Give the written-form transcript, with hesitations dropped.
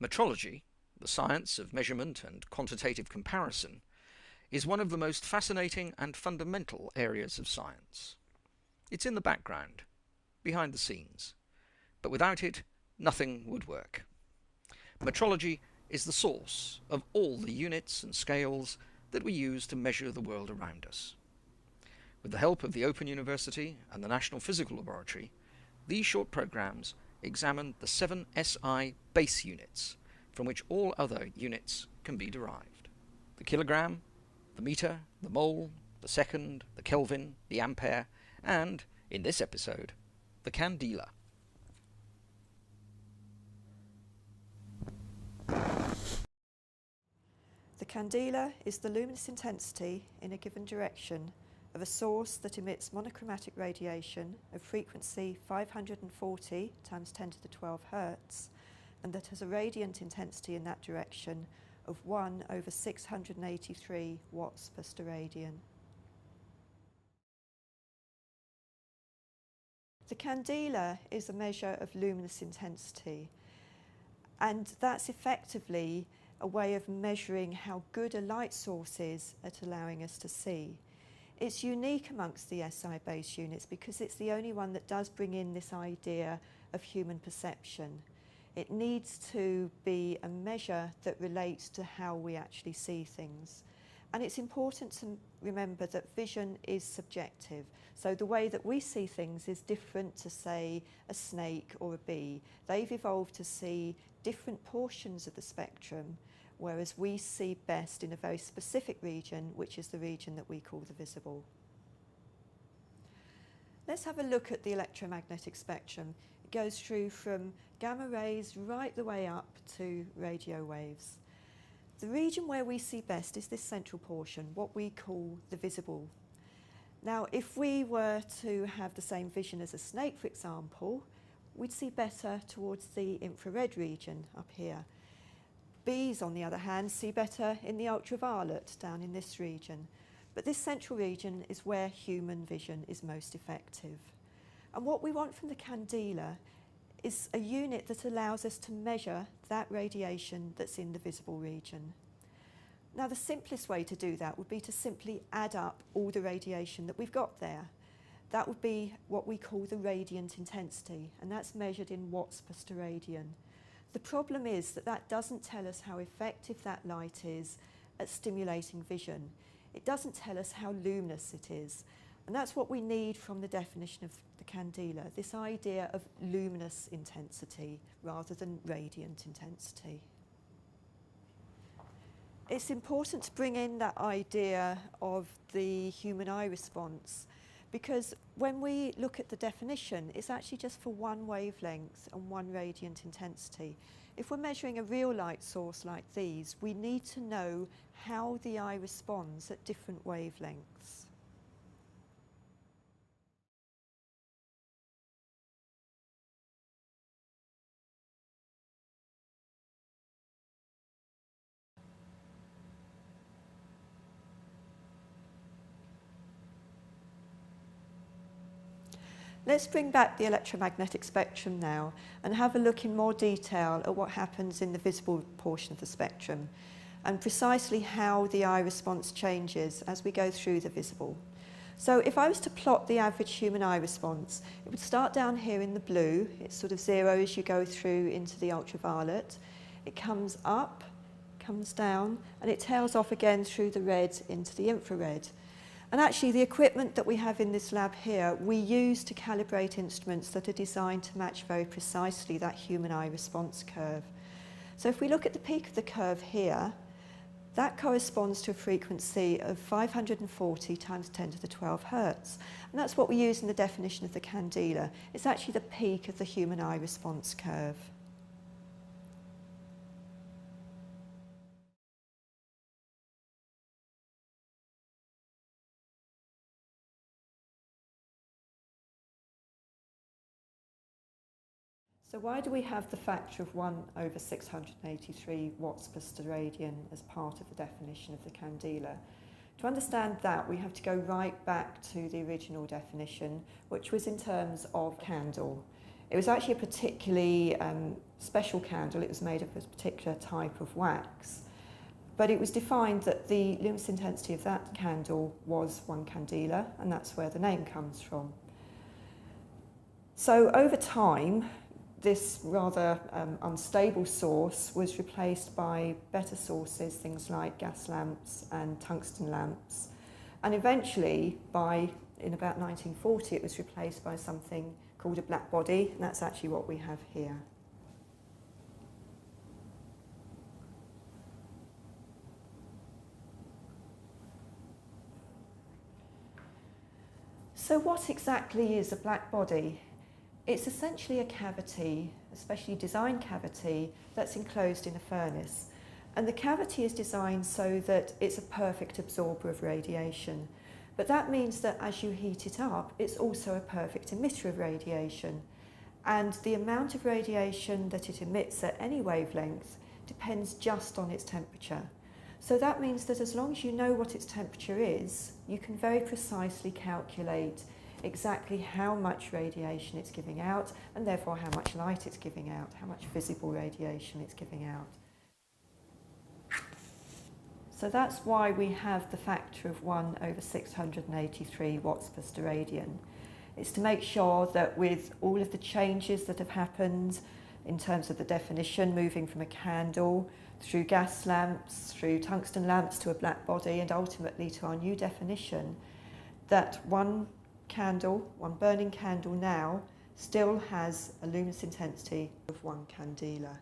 Metrology, the science of measurement and quantitative comparison, is one of the most fascinating and fundamental areas of science. It's in the background, behind the scenes, but without it, nothing would work. Metrology is the source of all the units and scales that we use to measure the world around us. With the help of the Open University and the National Physical Laboratory, these short programs examine the 7 SI base units from which all other units can be derived. The kilogram, the meter, the mole, the second, the Kelvin, the ampere, and, in this episode, the Candela. The candela is the luminous intensity in a given direction of a source that emits monochromatic radiation of frequency 540 times 10 to the 12 Hertz, and that has a radiant intensity in that direction of 1 over 683 watts per steradian. The candela is a measure of luminous intensity, and that's effectively a way of measuring how good a light source is at allowing us to see. It's unique amongst the SI base units because it's the only one that does bring in this idea of human perception. It needs to be a measure that relates to how we actually see things. And it's important to remember that vision is subjective. So the way that we see things is different to, say, a snake or a bee. They've evolved to see different portions of the spectrum, whereas we see best in a very specific region, which is the region that we call the visible. Let's have a look at the electromagnetic spectrum. It goes through from gamma rays right the way up to radio waves. The region where we see best is this central portion, what we call the visible. Now, if we were to have the same vision as a snake, for example, we'd see better towards the infrared region up here. Bees, on the other hand, see better in the ultraviolet down in this region. But this central region is where human vision is most effective. And what we want from the candela is a unit that allows us to measure that radiation that's in the visible region. Now, the simplest way to do that would be to simply add up all the radiation that we've got there. That would be what we call the radiant intensity, and that's measured in watts per steradian. The problem is that that doesn't tell us how effective that light is at stimulating vision. It doesn't tell us how luminous it is. And that's what we need from the definition of the candela, this idea of luminous intensity rather than radiant intensity. It's important to bring in that idea of the human eye response, because when we look at the definition, it's actually just for one wavelength and one radiant intensity. If we're measuring a real light source like these, we need to know how the eye responds at different wavelengths. Let's bring back the electromagnetic spectrum now and have a look in more detail at what happens in the visible portion of the spectrum and precisely how the eye response changes as we go through the visible. So if I was to plot the average human eye response, it would start down here in the blue. It's sort of zero as you go through into the ultraviolet. It comes up, comes down, and it tails off again through the red into the infrared. And actually, the equipment that we have in this lab here, we use to calibrate instruments that are designed to match very precisely that human eye response curve. So if we look at the peak of the curve here, that corresponds to a frequency of 540 times 10 to the 12 Hertz. And that's what we use in the definition of the candela. It's actually the peak of the human eye response curve. So why do we have the factor of 1 over 683 watts per steradian as part of the definition of the candela? To understand that, we have to go right back to the original definition, which was in terms of candle. It was actually a particularly special candle. It was made of a particular type of wax. But it was defined that the luminous intensity of that candle was 1 candela, and that's where the name comes from. So over time, this rather unstable source was replaced by better sources, things like gas lamps and tungsten lamps. And eventually, in about 1940, it was replaced by something called a black body, and that's actually what we have here. So what exactly is a black body? It's essentially a cavity, a specially designed cavity, that's enclosed in a furnace. And the cavity is designed so that it's a perfect absorber of radiation. But that means that as you heat it up, it's also a perfect emitter of radiation. And the amount of radiation that it emits at any wavelength depends just on its temperature. So that means that as long as you know what its temperature is, you can very precisely calculate exactly how much radiation it's giving out, and therefore how much light it's giving out, how much visible radiation it's giving out. So that's why we have the factor of 1/683 watts per steradian. It's to make sure that with all of the changes that have happened in terms of the definition, moving from a candle through gas lamps, through tungsten lamps to a black body, and ultimately to our new definition, that one burning candle now still has a luminous intensity of 1 candela.